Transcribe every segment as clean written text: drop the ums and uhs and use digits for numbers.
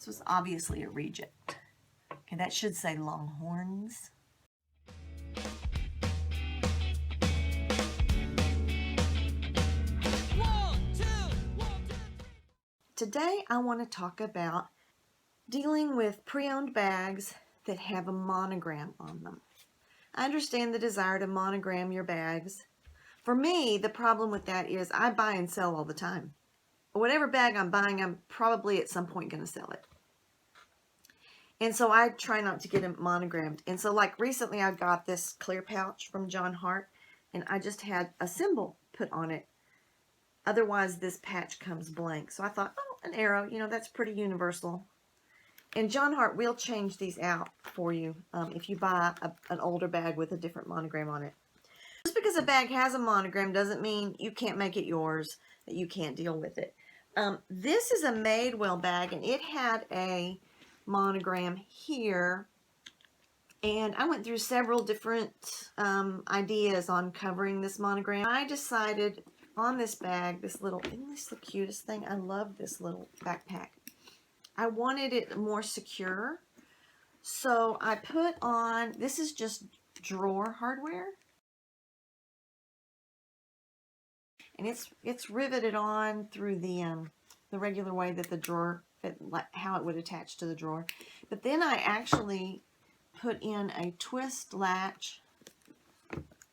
This was obviously a reject. Okay, that should say Longhorns. Today I want to talk about dealing with pre-owned bags that have a monogram on them. I understand the desire to monogram your bags. For me, the problem with that is I buy and sell all the time. Whatever bag I'm buying, I'm probably at some point going to sell it. And so I try not to get them monogrammed. And so like recently I got this clear pouch from Jon Hart and I just had a symbol put on it. Otherwise this patch comes blank. So I thought, oh, an arrow, you know, that's pretty universal. And Jon Hart will change these out for you if you buy an older bag with a different monogram on it. Just because a bag has a monogram doesn't mean you can't make it yours, that you can't deal with it. This is a Madewell bag, and it had a monogram here. And I went through several different ideas on covering this monogram. I decided on this bag, this little, isn't this the cutest thing? I love this little backpack. I wanted it more secure, so I put on, this is just drawer hardware, and it's riveted on through the regular way that the drawer, like how it would attach to the drawer. But then I actually put in a twist latch,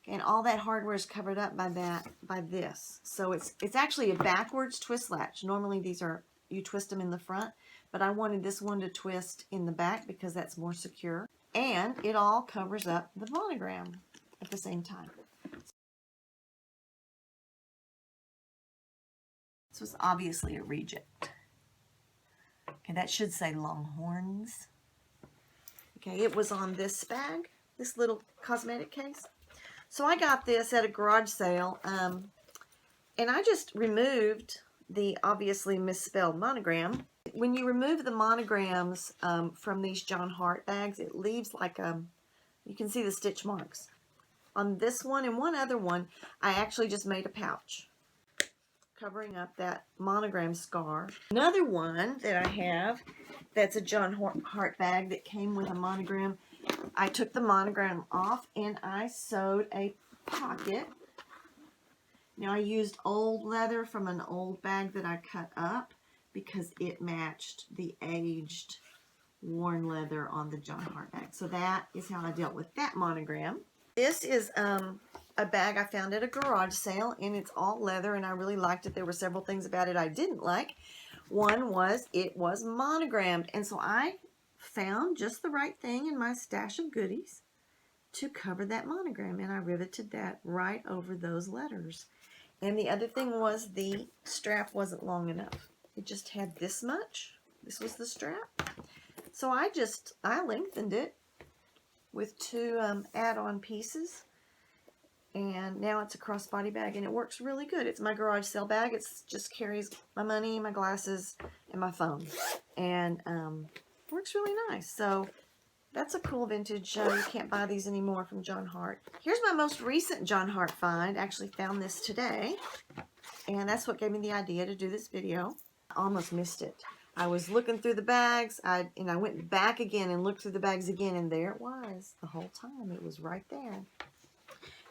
and all that hardware is covered up by this. So it's actually a backwards twist latch. Normally these are, you twist them in the front, but I wanted this one to twist in the back because that's more secure. And it all covers up the monogram at the same time. This was obviously a reject. Okay, that should say Longhorns. Okay, it was on this bag, this little cosmetic case. So I got this at a garage sale, and I just removed the obviously misspelled monogram. When you remove the monograms from these Jon Hart bags, it leaves like you can see the stitch marks. On this one and one other one, I actually just made a pouch covering up that monogram scar. Another one that I have that's a Jon Hart bag that came with a monogram, I took the monogram off and I sewed a pocket. Now I used old leather from an old bag that I cut up because it matched the aged worn leather on the Jon Hart bag. So that is how I dealt with that monogram. This is a bag I found at a garage sale, and it's all leather, and I really liked it. There were several things about it I didn't like. One was it was monogrammed, and so I found just the right thing in my stash of goodies to cover that monogram, and I riveted that right over those letters. And the other thing was the strap wasn't long enough. It just had this much. This was the strap. So I lengthened it with two add-on pieces. And now it's a crossbody bag, and it works really good. It's my garage sale bag. It just carries my money, my glasses, and my phone. And works really nice. So that's a cool vintage. You can't buy these anymore from Jon Hart. Here's my most recent Jon Hart find. I actually found this today. And that's what gave me the idea to do this video. I almost missed it. I was looking through the bags, and I went back again and looked through the bags again, and there it was the whole time. It was right there.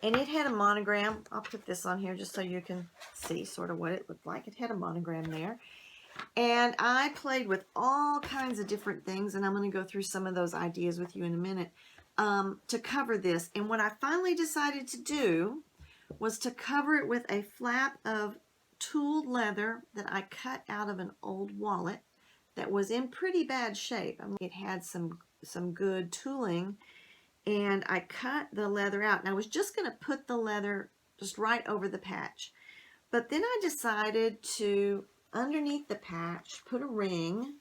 And it had a monogram. I'll put this on here just so you can see sort of what it looked like. It had a monogram there. And I played with all kinds of different things, and I'm going to go through some of those ideas with you in a minute to cover this. And what I finally decided to do was to cover it with a flap of tooled leather that I cut out of an old wallet that was in pretty bad shape. I mean, it had some good tooling, and I cut the leather out. And I was just going to put the leather just right over the patch. But then I decided to, underneath the patch, put a ring.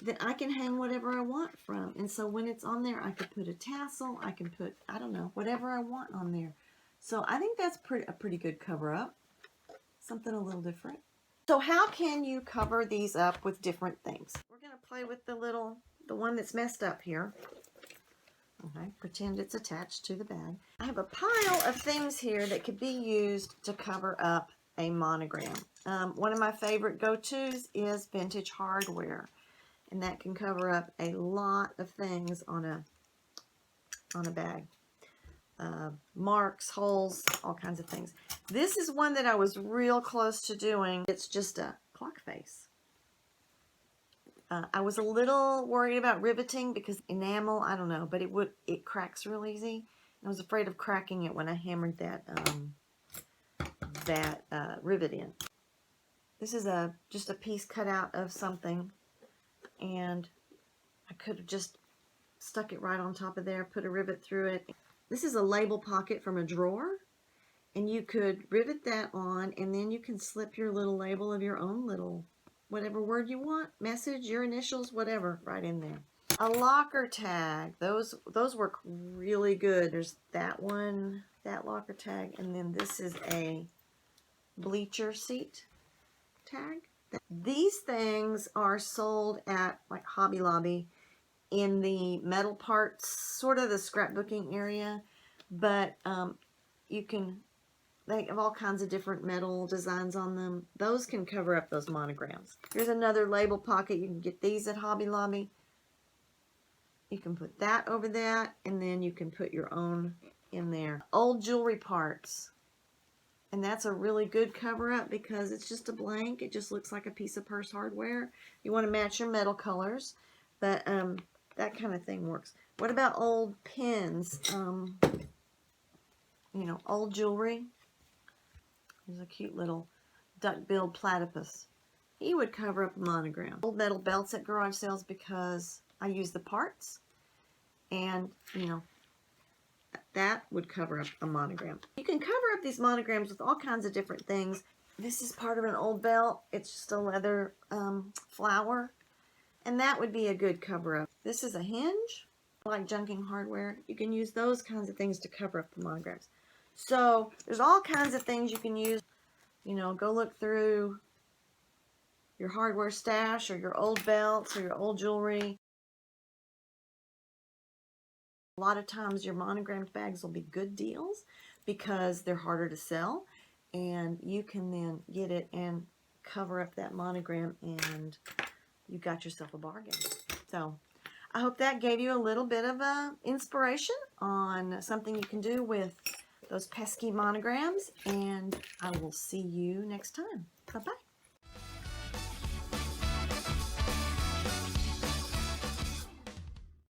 That I can hang whatever I want from. And so when it's on there, I could put a tassel. I can put, I don't know, whatever I want on there. So I think that's a pretty good cover up. Something a little different. So how can you cover these up with different things? We're going to play with the one that's messed up here. Okay, pretend it's attached to the bag. I have a pile of things here that could be used to cover up a monogram. One of my favorite go-tos is vintage hardware, and that can cover up a lot of things on a bag. Marks, holes, all kinds of things. This is one that I was real close to doing. It's just a clock face. I was a little worried about riveting because enamel, I don't know, but it cracks real easy. I was afraid of cracking it when I hammered that rivet in. This is just a piece cut out of something, and I could have just stuck it right on top of there, put a rivet through it. This is a label pocket from a drawer, and you could rivet that on, and then you can slip your little label of your own little, whatever word you want, message, your initials, whatever, right in there. A locker tag. Those work really good. There's that one, that locker tag, and then this is a bleacher seat tag. These things are sold at like Hobby Lobby in the metal parts, sort of the scrapbooking area, but they have all kinds of different metal designs on them. Those can cover up those monograms. Here's another label pocket. You can get these at Hobby Lobby. You can put that over that, and then you can put your own in there. Old jewelry parts. And that's a really good cover-up because it's just a blank. It just looks like a piece of purse hardware. You want to match your metal colors, but that kind of thing works. What about old pins? You know, old jewelry. There's a cute little duck-billed platypus. He would cover up a monogram. Old metal belts at garage sales because I use the parts, and you know, that would cover up a monogram. You can cover up these monograms with all kinds of different things. This is part of an old belt. It's just a leather flower, and that would be a good cover up. This is a hinge, like junking hardware. You can use those kinds of things to cover up the monograms. So there's all kinds of things you can use. You know, go look through your hardware stash or your old belts or your old jewelry. A lot of times your monogrammed bags will be good deals because they're harder to sell, and you can then get it and cover up that monogram, and you got yourself a bargain. So I hope that gave you a little bit of inspiration on something you can do with those pesky monograms, and I will see you next time. Bye-bye.